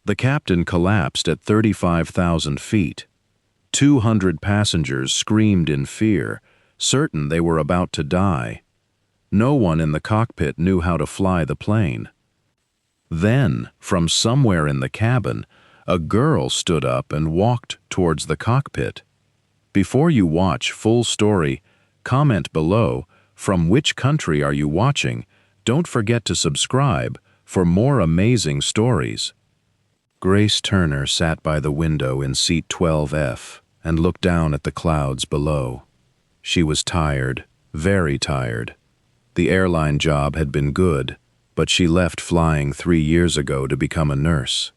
The captain collapsed at 35,000 feet. 200 passengers screamed in fear, certain they were about to die. No one in the cockpit knew how to fly the plane. Then, from somewhere in the cabin, a girl stood up and walked towards the cockpit. Before you watch full story, comment below, from which country are you watching? Don't forget to subscribe for more amazing stories. Grace Turner sat by the window in seat 12F and looked down at the clouds below. She was tired, very tired. The airline job had been good, but she left flying 3 years ago to become a nurse.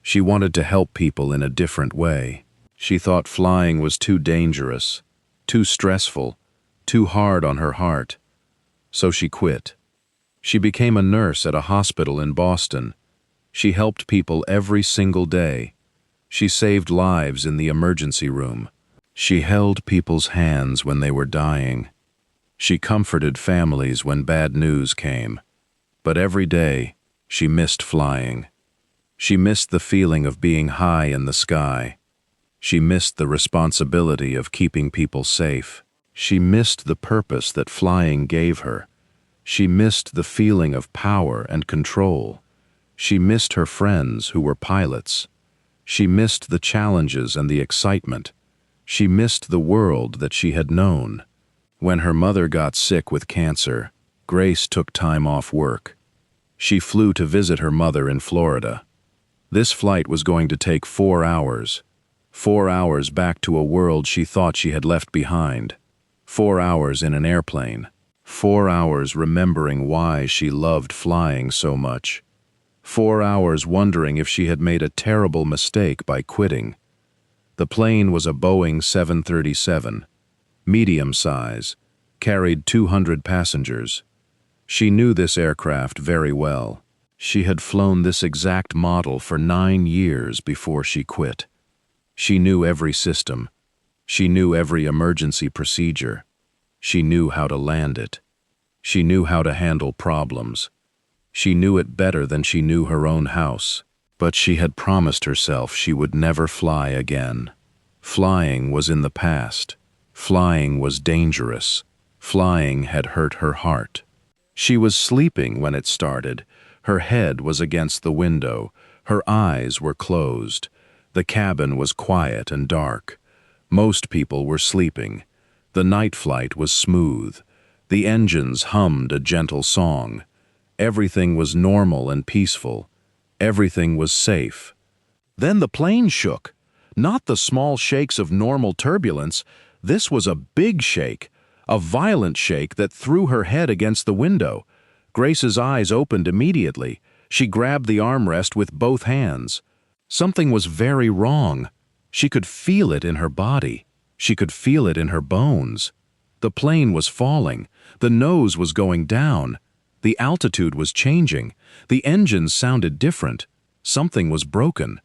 She wanted to help people in a different way. She thought flying was too dangerous, too stressful, too hard on her heart. So she quit. She became a nurse at a hospital in Boston. She helped people every single day. She saved lives in the emergency room. She held people's hands when they were dying. She comforted families when bad news came. But every day, she missed flying. She missed the feeling of being high in the sky. She missed the responsibility of keeping people safe. She missed the purpose that flying gave her. She missed the feeling of power and control. She missed her friends who were pilots. She missed the challenges and the excitement. She missed the world that she had known. When her mother got sick with cancer, Grace took time off work. She flew to visit her mother in Florida. This flight was going to take 4 hours. 4 hours back to a world she thought she had left behind. 4 hours in an airplane. 4 hours remembering why she loved flying so much. 4 hours wondering if she had made a terrible mistake by quitting. The plane was a Boeing 737, medium size, carried 200 passengers. She knew this aircraft very well. She had flown this exact model for 9 years before she quit. She knew every system. She knew every emergency procedure. She knew how to land it. She knew how to handle problems. She knew it better than she knew her own house. But she had promised herself she would never fly again. Flying was in the past. Flying was dangerous. Flying had hurt her heart. She was sleeping when it started. Her head was against the window. Her eyes were closed. The cabin was quiet and dark. Most people were sleeping. The night flight was smooth. The engines hummed a gentle song. Everything was normal and peaceful. Everything was safe. Then the plane shook. Not the small shakes of normal turbulence. This was a big shake, a violent shake that threw her head against the window. Grace's eyes opened immediately. She grabbed the armrest with both hands. Something was very wrong. She could feel it in her body. She could feel it in her bones. The plane was falling. The nose was going down. The altitude was changing. The engines sounded different. Something was broken.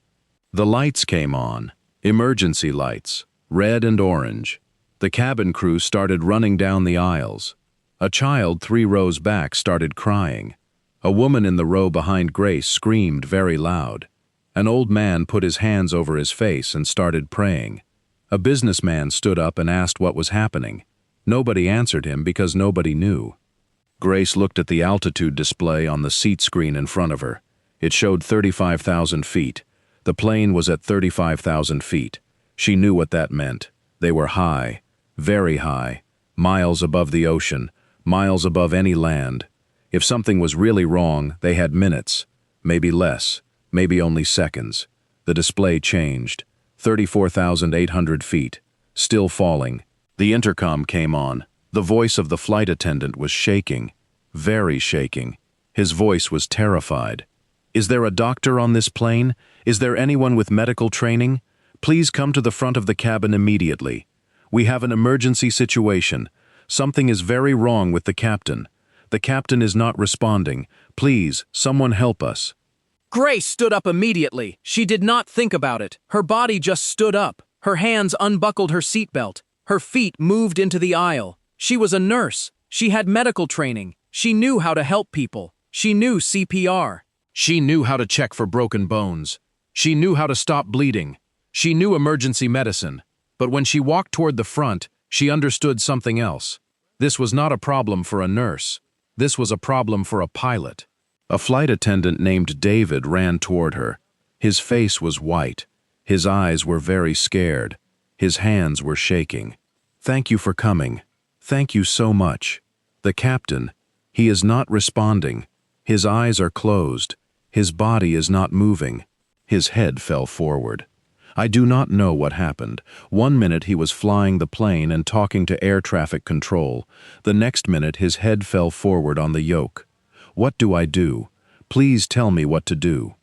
The lights came on. Emergency lights, red and orange. The cabin crew started running down the aisles. A child 3 rows back started crying. A woman in the row behind Grace screamed very loud. An old man put his hands over his face and started praying. A businessman stood up and asked what was happening. Nobody answered him because nobody knew. Grace looked at the altitude display on the seat screen in front of her. It showed 35,000 feet. The plane was at 35,000 feet. She knew what that meant. They were high, very high, miles above the ocean, miles above any land. If something was really wrong, they had minutes, maybe less, maybe only seconds. The display changed. 34,800 feet, still falling. The intercom came on. The voice of the flight attendant was shaking, very shaking. His voice was terrified. "Is there a doctor on this plane? Is there anyone with medical training? Please come to the front of the cabin immediately. We have an emergency situation. Something is very wrong with the captain. The captain is not responding. Please, someone help us." Grace stood up immediately. She did not think about it. Her body just stood up. Her hands unbuckled her seatbelt. Her feet moved into the aisle. She was a nurse. She had medical training. She knew how to help people. She knew CPR. She knew how to check for broken bones. She knew how to stop bleeding. She knew emergency medicine. But when she walked toward the front, she understood something else. This was not a problem for a nurse. This was a problem for a pilot. A flight attendant named David ran toward her. His face was white. His eyes were very scared. His hands were shaking. "Thank you for coming. Thank you so much." "The captain, he is not responding. His eyes are closed. His body is not moving." His head fell forward. "I do not know what happened. One minute he was flying the plane and talking to air traffic control. The next minute his head fell forward on the yoke. What do I do? Please tell me what to do."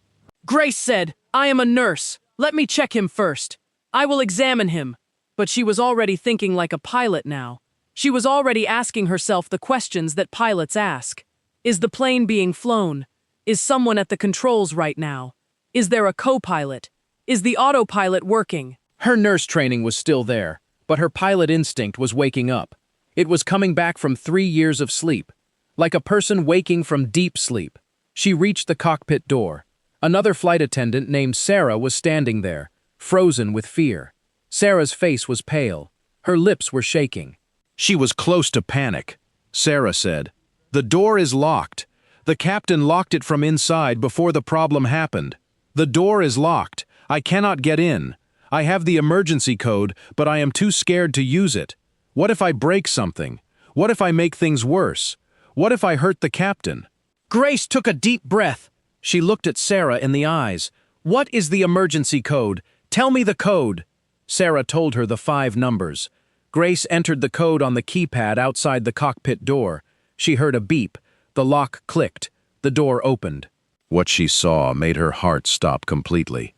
Grace said, "I am a nurse. Let me check him first. I will examine him." But she was already thinking like a pilot now. She was already asking herself the questions that pilots ask. Is the plane being flown? Is someone at the controls right now? Is there a co-pilot? Is the autopilot working? Her nurse training was still there, but her pilot instinct was waking up. It was coming back from 3 years of sleep. Like a person waking from deep sleep. She reached the cockpit door. Another flight attendant named Sarah was standing there, frozen with fear. Sarah's face was pale. Her lips were shaking. She was close to panic. Sarah said, "The door is locked. The captain locked it from inside before the problem happened. The door is locked. I cannot get in. I have the emergency code, but I am too scared to use it. What if I break something? What if I make things worse? What if I hurt the captain?" Grace took a deep breath. She looked at Sarah in the eyes. "What is the emergency code? Tell me the code." Sarah told her the 5 numbers. Grace entered the code on the keypad outside the cockpit door. She heard a beep. The lock clicked. The door opened. What she saw made her heart stop completely.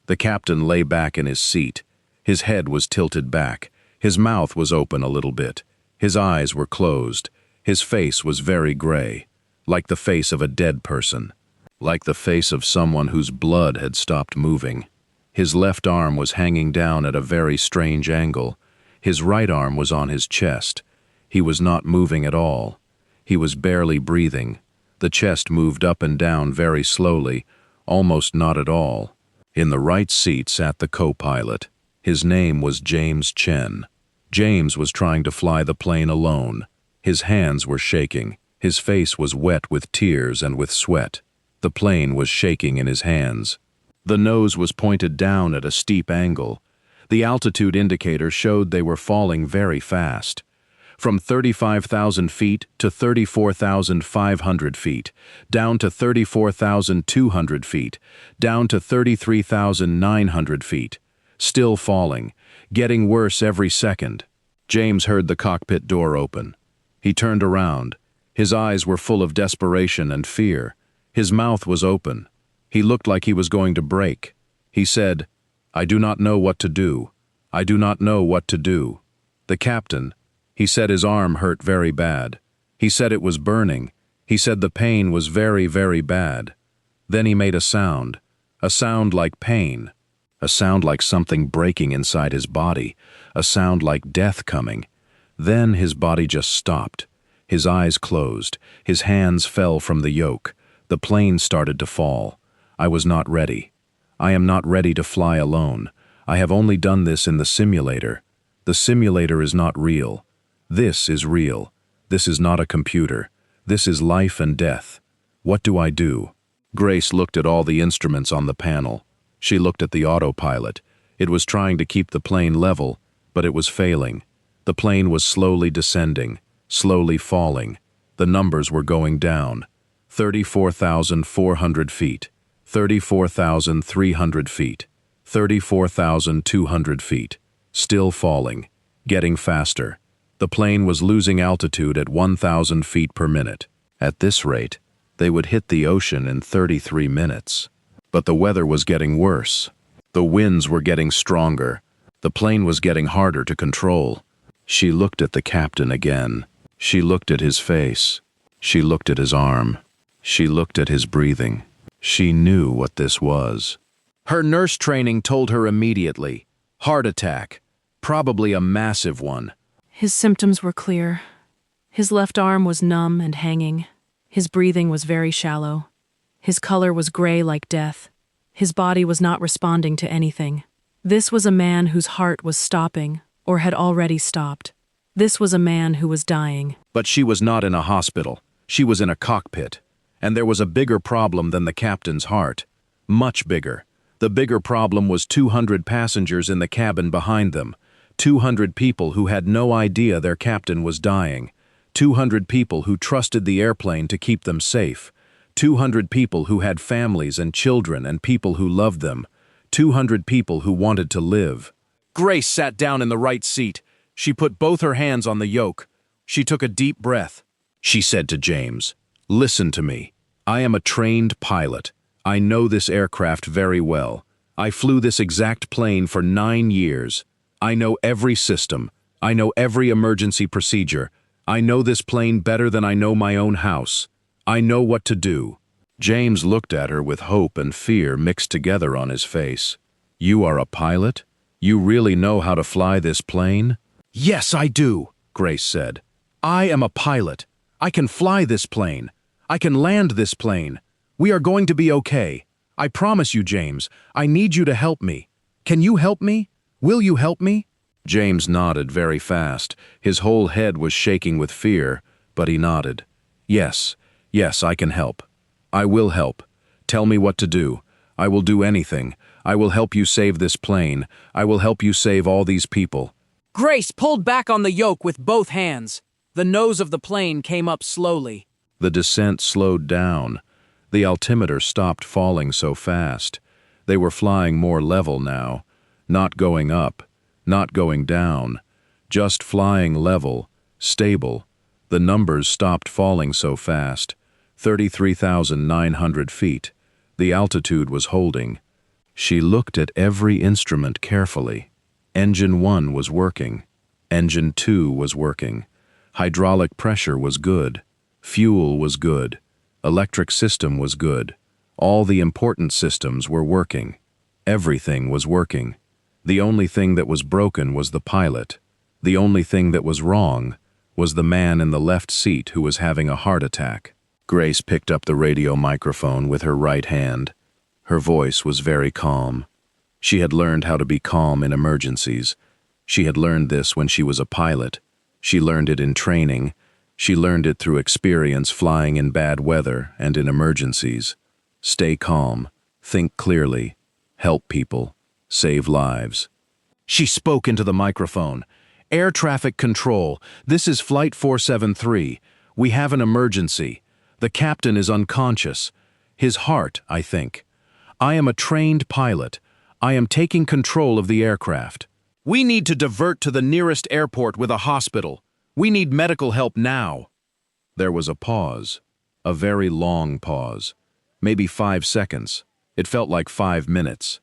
The captain lay back in his seat. His head was tilted back. His mouth was open a little bit. His eyes were closed. His face was very gray, like the face of a dead person, like the face of someone whose blood had stopped moving. His left arm was hanging down at a very strange angle. His right arm was on his chest. He was not moving at all. He was barely breathing. The chest moved up and down very slowly, almost not at all. In the right seat sat the co-pilot. His name was James Chen. James was trying to fly the plane alone. His hands were shaking. His face was wet with tears and with sweat. The plane was shaking in his hands. The nose was pointed down at a steep angle. The altitude indicator showed they were falling very fast. From 35,000 feet to 34,500 feet, down to 34,200 feet, down to 33,900 feet. Still falling, getting worse every second. James heard the cockpit door open. He turned around. His eyes were full of desperation and fear. His mouth was open. He looked like he was going to break. He said, "I do not know what to do. I do not know what to do." The captain, he said his arm hurt very bad. He said it was burning. He said the pain was very, very bad. Then he made a sound like pain, a sound like something breaking inside his body, a sound like death coming. Then his body just stopped. His eyes closed. His hands fell from the yoke. The plane started to fall. I was not ready. I am not ready to fly alone. I have only done this in the simulator. The simulator is not real. This is real. This is not a computer. This is life and death. What do I do? Grace looked at all the instruments on the panel. She looked at the autopilot. It was trying to keep the plane level, but it was failing. The plane was slowly descending, slowly falling. The numbers were going down. 34,400 feet, 34,300 feet, 34,200 feet. Still falling, getting faster. The plane was losing altitude at 1,000 feet per minute. At this rate, they would hit the ocean in 33 minutes. But the weather was getting worse. The winds were getting stronger. The plane was getting harder to control. She looked at the captain again. She looked at his face. She looked at his arm. She looked at his breathing. She knew what this was. Her nurse training told her immediately. Heart attack. Probably a massive one. His symptoms were clear. His left arm was numb and hanging. His breathing was very shallow. His color was gray like death. His body was not responding to anything. This was a man whose heart was stopping, or had already stopped. This was a man who was dying. But she was not in a hospital. She was in a cockpit. And there was a bigger problem than the captain's heart. Much bigger. The bigger problem was 200 passengers in the cabin behind them. 200 people who had no idea their captain was dying. 200 people who trusted the airplane to keep them safe. 200 people who had families and children and people who loved them. 200 people who wanted to live. Grace sat down in the right seat. She put both her hands on the yoke. She took a deep breath. She said to James, "Listen to me. I am a trained pilot. I know this aircraft very well. I flew this exact plane for 9 years. I know every system. I know every emergency procedure. I know this plane better than I know my own house. I know what to do." James looked at her with hope and fear mixed together on his face. "You are a pilot? You really know how to fly this plane?" "Yes, I do," Grace said. "I am a pilot. I can fly this plane. I can land this plane. We are going to be okay. I promise you, James. I need you to help me. Can you help me? Will you help me?" James nodded very fast. His whole head was shaking with fear, but he nodded. "Yes, yes, I can help. I will help. Tell me what to do. I will do anything. I will help you save this plane. I will help you save all these people." Grace pulled back on the yoke with both hands. The nose of the plane came up slowly. The descent slowed down. The altimeter stopped falling so fast. They were flying more level now, not going up, not going down, just flying level, stable. The numbers stopped falling so fast. 33,900 feet. The altitude was holding. She looked at every instrument carefully. Engine 1 was working. Engine 2 was working. Hydraulic pressure was good. Fuel was good. Electric system was good. All the important systems were working. Everything was working. The only thing that was broken was the pilot. The only thing that was wrong was the man in the left seat who was having a heart attack. Grace picked up the radio microphone with her right hand. Her voice was very calm. She had learned how to be calm in emergencies. She had learned this when she was a pilot. She learned it in training. She learned it through experience flying in bad weather and in emergencies. Stay calm, think clearly, help people, save lives. She spoke into the microphone. "Air traffic control, this is Flight 473. We have an emergency. The captain is unconscious. His heart, I think. I am a trained pilot. I am taking control of the aircraft. We need to divert to the nearest airport with a hospital. We need medical help now." There was a pause, a very long pause, maybe 5 seconds. It felt like 5 minutes.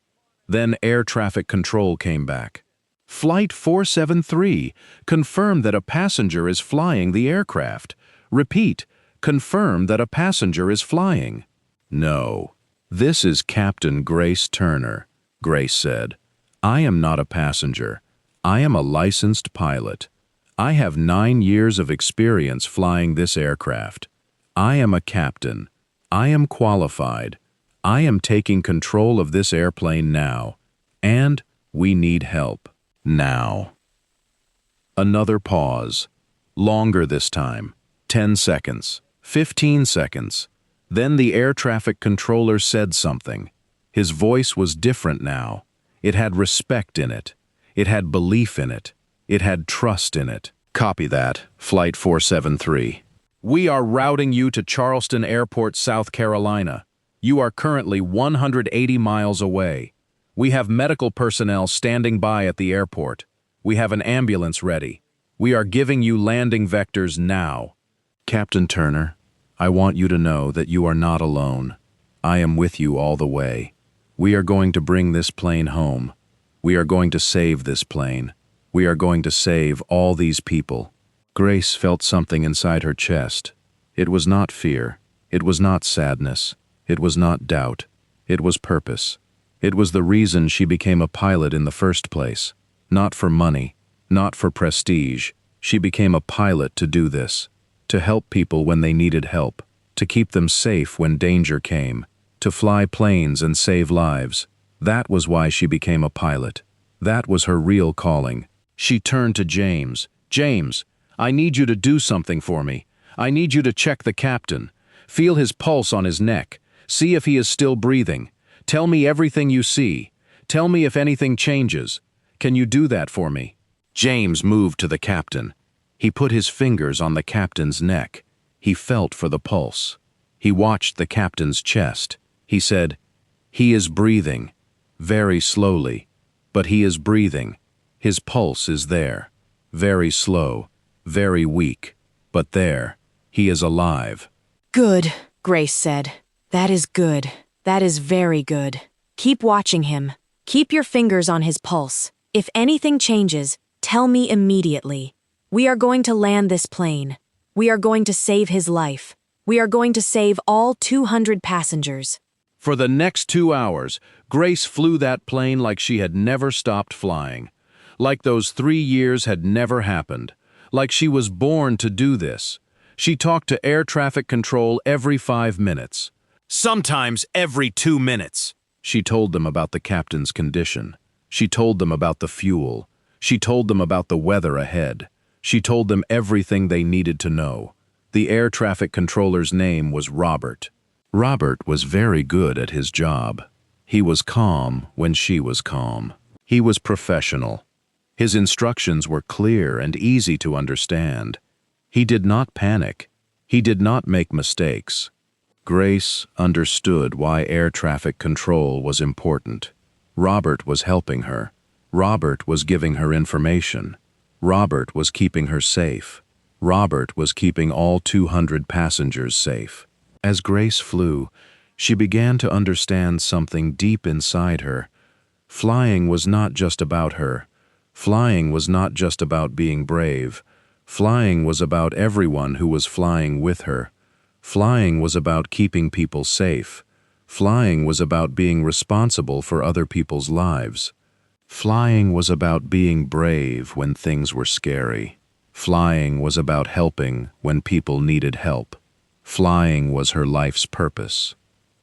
Then air traffic control came back. "Flight 473, confirm that a passenger is flying the aircraft. Repeat, confirm that a passenger is flying." "No, this is Captain Grace Turner," Grace said. "I am not a passenger. I am a licensed pilot. I have 9 years of experience flying this aircraft. I am a captain. I am qualified. I am taking control of this airplane now. And we need help. Now." Another pause. Longer this time. 10 seconds. 15 seconds. Then the air traffic controller said something. His voice was different now. It had respect in it. It had belief in it. It had trust in it. "Copy that, Flight 473. We are routing you to Charleston Airport, South Carolina. You are currently 180 miles away. We have medical personnel standing by at the airport. We have an ambulance ready. We are giving you landing vectors now." "Captain Turner, I want you to know that you are not alone. I am with you all the way. We are going to bring this plane home. We are going to save this plane. We are going to save all these people." Grace felt something inside her chest. It was not fear. It was not sadness. It was not doubt. It was purpose. It was the reason she became a pilot in the first place. Not for money, not for prestige. She became a pilot to do this, to help people when they needed help, to keep them safe when danger came. to fly planes and save lives. That was why she became a pilot. That was her real calling. She turned to James. "James, I need you to do something for me. I need you to check the captain. Feel his pulse on his neck. See if he is still breathing. Tell me everything you see. Tell me if anything changes. Can you do that for me?" James moved to the captain. He put his fingers on the captain's neck. He felt for the pulse. He watched the captain's chest. He said, "He is breathing. Very slowly. But he is breathing. His pulse is there. Very slow. Very weak. But there. He is alive." Good, Grace said. That is good. That is very good. Keep watching him. Keep your fingers on his pulse. If anything changes, tell me immediately. We are going to land this plane. We are going to save his life. We are going to save all 200 passengers. For the next 2 hours, Grace flew that plane like she had never stopped flying. Like those 3 years had never happened. Like she was born to do this. She talked to air traffic control every 5 minutes. Sometimes every 2 minutes. She told them about the captain's condition. She told them about the fuel. She told them about the weather ahead. She told them everything they needed to know. The air traffic controller's name was Robert. Robert was very good at his job. He was calm when she was calm. He was professional. His instructions were clear and easy to understand. He did not panic. He did not make mistakes. Grace understood why air traffic control was important. Robert was helping her. Robert was giving her information. Robert was keeping her safe. Robert was keeping all 200 passengers safe. As Grace flew, she began to understand something deep inside her. Flying was not just about her. Flying was not just about being brave. Flying was about everyone who was flying with her. Flying was about keeping people safe. Flying was about being responsible for other people's lives. Flying was about being brave when things were scary. Flying was about helping when people needed help. Flying was her life's purpose.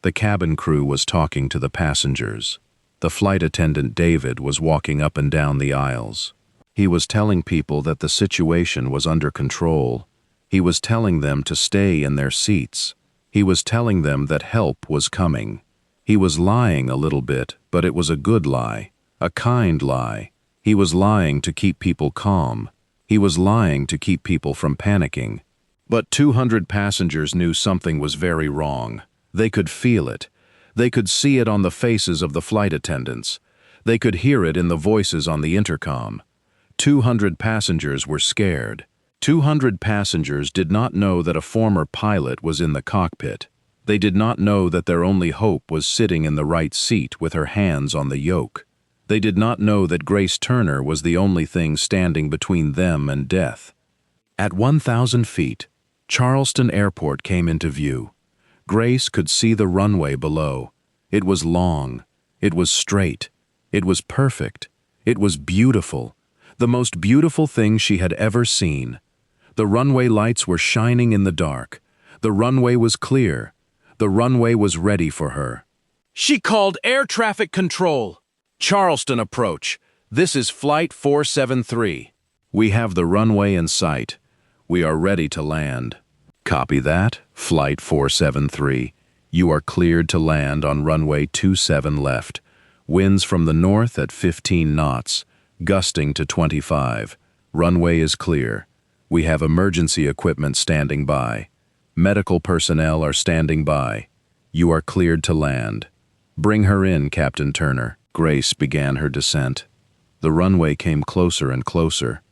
The cabin crew was talking to the passengers. The flight attendant David was walking up and down the aisles. He was telling people that the situation was under control. He was telling them to stay in their seats. He was telling them that help was coming. He was lying a little bit, but it was a good lie, a kind lie. He was lying to keep people calm. He was lying to keep people from panicking. But 200 passengers knew something was very wrong. They could feel it. They could see it on the faces of the flight attendants. They could hear it in the voices on the intercom. 200 passengers were scared. 200 passengers did not know that a former pilot was in the cockpit. They did not know that their only hope was sitting in the right seat with her hands on the yoke. They did not know that Grace Turner was the only thing standing between them and death. At 1,000 feet, Charleston Airport came into view. Grace could see the runway below. It was long. It was straight. It was perfect. It was beautiful. The most beautiful thing she had ever seen. The runway lights were shining in the dark. The runway was clear. The runway was ready for her. She called air traffic control. Charleston approach. This is Flight 473. We have the runway in sight. We are ready to land. Copy that, Flight 473. You are cleared to land on runway 27 left. Winds from the north at 15 knots, gusting to 25. Runway is clear. We have emergency equipment standing by. Medical personnel are standing by. You are cleared to land. Bring her in, Captain Turner. Grace began her descent. The runway came closer and closer.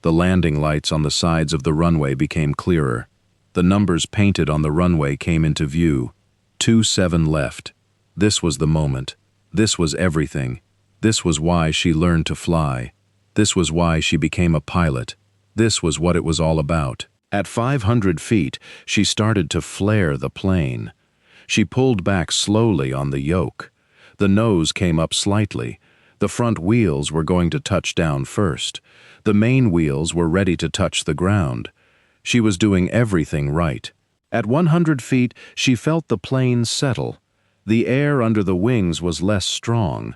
The landing lights on the sides of the runway became clearer. The numbers painted on the runway came into view. 27 left. This was the moment. This was everything. This was why she learned to fly. This was why she became a pilot. This was what it was all about. At 500 feet, she started to flare the plane. She pulled back slowly on the yoke. The nose came up slightly. The front wheels were going to touch down first. The main wheels were ready to touch the ground. She was doing everything right. At 100 feet, she felt the plane settle. The air under the wings was less strong.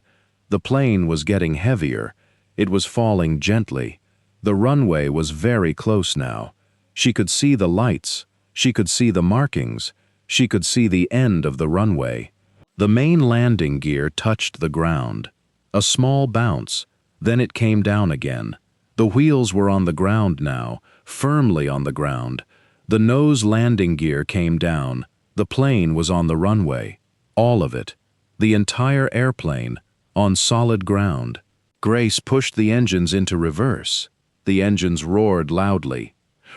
The plane was getting heavier. It was falling gently. The runway was very close now. She could see the lights. She could see the markings. She could see the end of the runway. The main landing gear touched the ground. A small bounce. Then it came down again. The wheels were on the ground now, firmly on the ground. The nose landing gear came down. The plane was on the runway. All of it. The entire airplane, on solid ground. Grace pushed the engines into reverse. The engines roared loudly.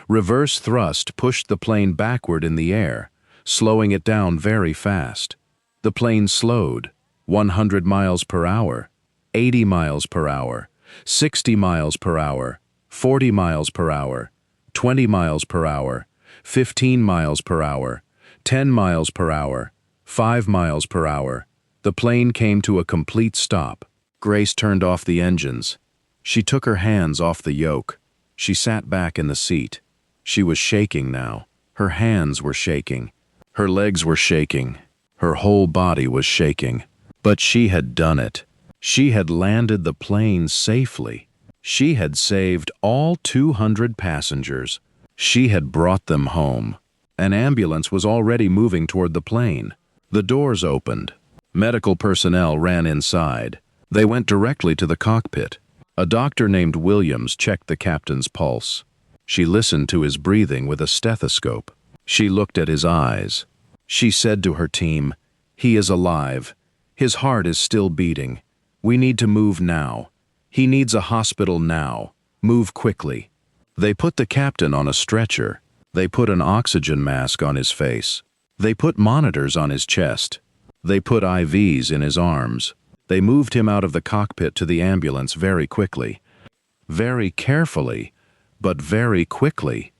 Reverse thrust pushed the plane backward in the air, slowing it down very fast. The plane slowed, 100 miles per hour, 80 miles per hour, 60 miles per hour, 40 miles per hour, 20 miles per hour, 15 miles per hour, 10 miles per hour, 5 miles per hour. The plane came to a complete stop. Grace turned off the engines. She took her hands off the yoke. She sat back in the seat. She was shaking now. Her hands were shaking. Her legs were shaking. Her whole body was shaking. But she had done it. She had landed the plane safely. She had saved all 200 passengers. She had brought them home. An ambulance was already moving toward the plane. The doors opened. Medical personnel ran inside. They went directly to the cockpit. A doctor named Williams checked the captain's pulse. She listened to his breathing with a stethoscope. She looked at his eyes. She said to her team, "He is alive. His heart is still beating. We need to move now. He needs a hospital now. Move quickly." They put the captain on a stretcher. They put an oxygen mask on his face. They put monitors on his chest. They put IVs in his arms. They moved him out of the cockpit to the ambulance very quickly. Very carefully, but very quickly.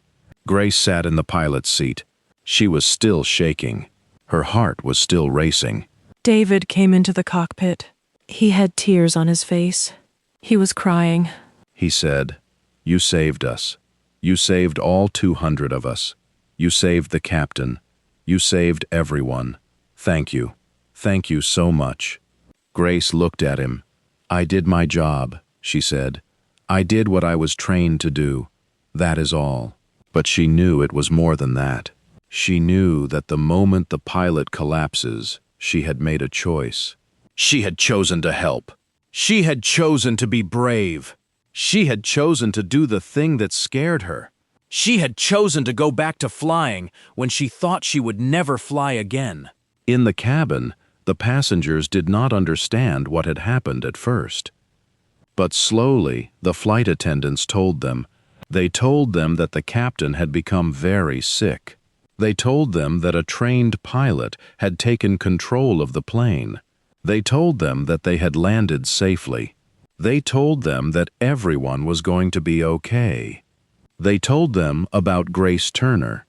Grace sat in the pilot's seat. She was still shaking. Her heart was still racing. David came into the cockpit. He had tears on his face. He was crying. He said, "You saved us. You saved all 200 of us. You saved the captain. You saved everyone. Thank you. Thank you so much." Grace looked at him. "I did my job," she said. "I did what I was trained to do. That is all." But she knew it was more than that. She knew that the moment the pilot collapses, she had made a choice. She had chosen to help. She had chosen to be brave. She had chosen to do the thing that scared her. She had chosen to go back to flying when she thought she would never fly again. In the cabin, the passengers did not understand what had happened at first. But slowly, the flight attendants told them. They told them that the captain had become very sick. They told them that a trained pilot had taken control of the plane. They told them that they had landed safely. They told them that everyone was going to be okay. They told them about Grace Turner.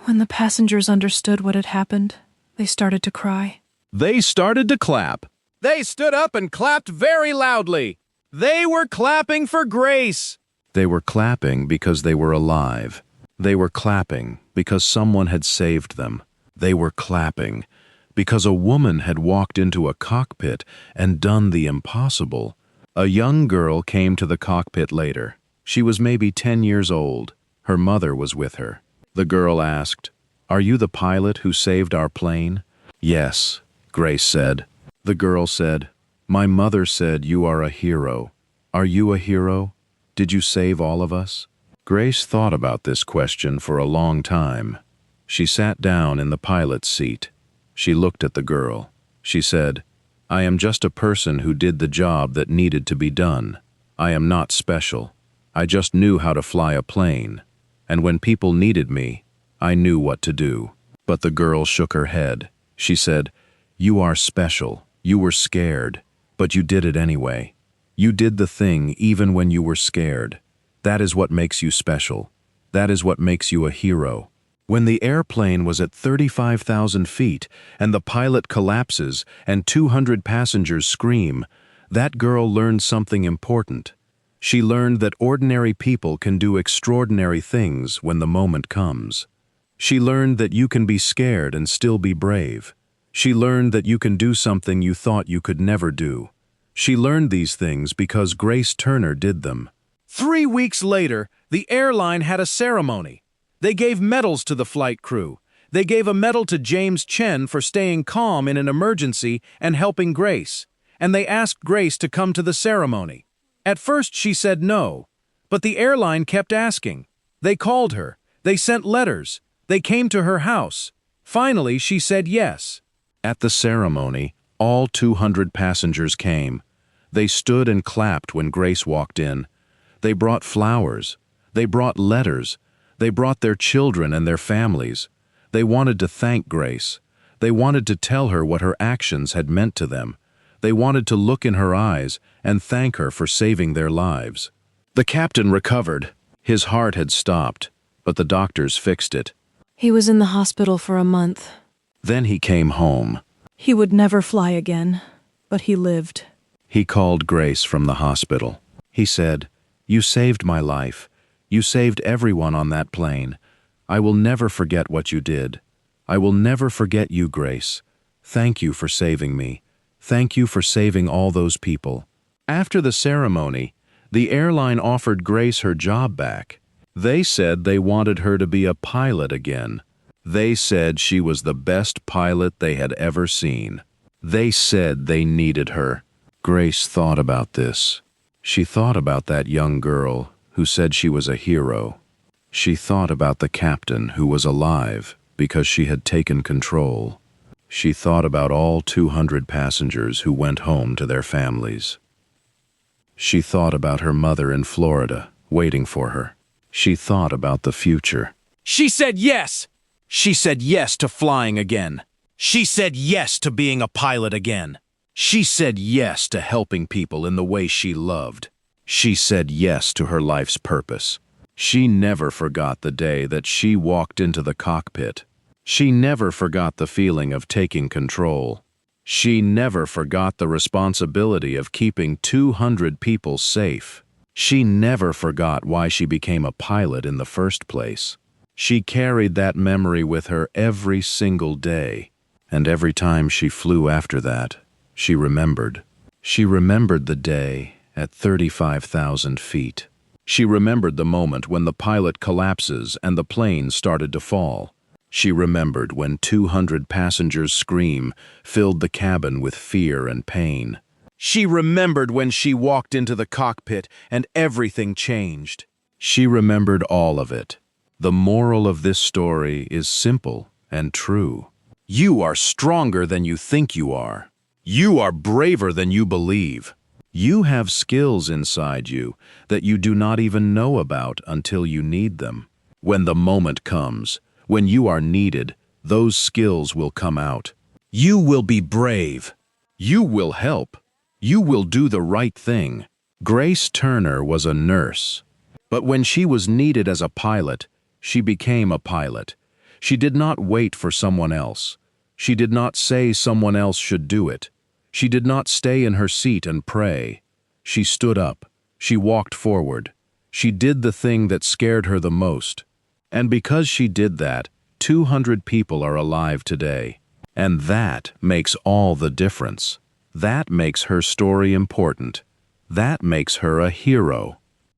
When the passengers understood what had happened, they started to cry. They started to clap. They stood up and clapped very loudly. They were clapping for Grace. They were clapping because they were alive. They were clapping because someone had saved them. They were clapping because a woman had walked into a cockpit and done the impossible. A young girl came to the cockpit later. She was maybe 10 years old. Her mother was with her. The girl asked, "Are you the pilot who saved our plane?" "Yes," Grace said. The girl said, "My mother said you are a hero. Are you a hero? Did you save all of us?" Grace thought about this question for a long time. She sat down in the pilot's seat. She looked at the girl. She said, "I am just a person who did the job that needed to be done. I am not special. I just knew how to fly a plane. And when people needed me, I knew what to do." But the girl shook her head. She said, "You are special. You were scared, but you did it anyway. You did the thing even when you were scared. That is what makes you special. That is what makes you a hero." When the airplane was at 35,000 feet and the pilot collapses and 200 passengers scream, that girl learned something important. She learned that ordinary people can do extraordinary things when the moment comes. She learned that you can be scared and still be brave. She learned that you can do something you thought you could never do. She learned these things because Grace Turner did them. 3 weeks later, the airline had a ceremony. They gave medals to the flight crew. They gave a medal to James Chen for staying calm in an emergency and helping Grace. And they asked Grace to come to the ceremony. At first she said no, but the airline kept asking. They called her. They sent letters. They came to her house. Finally, she said yes. At the ceremony, all 200 passengers came. They stood and clapped when Grace walked in. They brought flowers. They brought letters. They brought their children and their families. They wanted to thank Grace. They wanted to tell her what her actions had meant to them. They wanted to look in her eyes and thank her for saving their lives. The captain recovered. His heart had stopped, but the doctors fixed it. He was in the hospital for a month. Then he came home. He would never fly again, but he lived. He called Grace from the hospital. He said, "You saved my life. You saved everyone on that plane. I will never forget what you did. I will never forget you, Grace. Thank you for saving me. Thank you for saving all those people." After the ceremony, the airline offered Grace her job back. They said they wanted her to be a pilot again. They said she was the best pilot they had ever seen. They said they needed her. Grace thought about this. She thought about that young girl who said she was a hero. She thought about the captain who was alive because she had taken control. She thought about all 200 passengers who went home to their families. She thought about her mother in Florida, waiting for her. She thought about the future. She said yes. She said yes to flying again. She said yes to being a pilot again. She said yes to helping people in the way she loved. She said yes to her life's purpose. She never forgot the day that she walked into the cockpit. She never forgot the feeling of taking control. She never forgot the responsibility of keeping 200 people safe. She never forgot why she became a pilot in the first place. She carried that memory with her every single day, and every time she flew after that, she remembered. She remembered the day at 35,000 feet. She remembered the moment when the pilot collapses and the plane started to fall. She remembered when 200 passengers' scream filled the cabin with fear and pain. She remembered when she walked into the cockpit and everything changed. She remembered all of it. The moral of this story is simple and true. You are stronger than you think you are. You are braver than you believe. You have skills inside you that you do not even know about until you need them. When the moment comes, when you are needed, those skills will come out. You will be brave. You will help. You will do the right thing. Grace Turner was a nurse, but when she was needed as a pilot, she became a pilot. She did not wait for someone else. She did not say someone else should do it. She did not stay in her seat and pray. She stood up. She walked forward. She did the thing that scared her the most. And because she did that, 200 people are alive today. And that makes all the difference. That makes her story important. That makes her a hero.